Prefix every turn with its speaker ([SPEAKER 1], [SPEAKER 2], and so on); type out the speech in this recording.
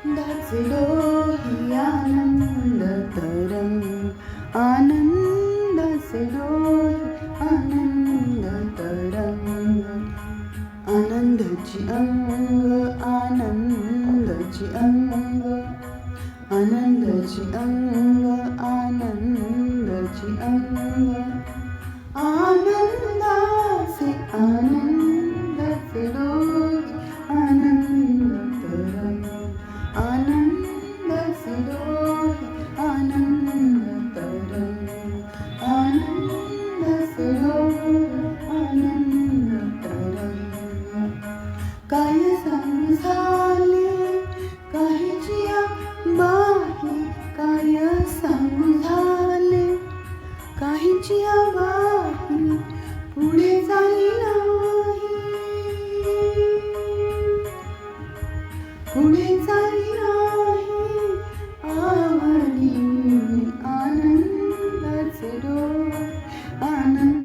[SPEAKER 1] डोही आनंद तरंग, आनंदाचे डोही आनंद तरंग, आनंदाची अंग, आनंदाची अंग, आनंदाची अंग, आनंदाची अंग, आनंदाचे आनंदाचे डोही आनंद तरंग, आनंदाचे डोही आनंद तरंग, आनंदाचे डोही आनंद तरंग. काय सांगू झाले काहीच्या बाही, काय सांगू झाले काहीच्या बाही, पुढे झाली नाही, पुढे झाली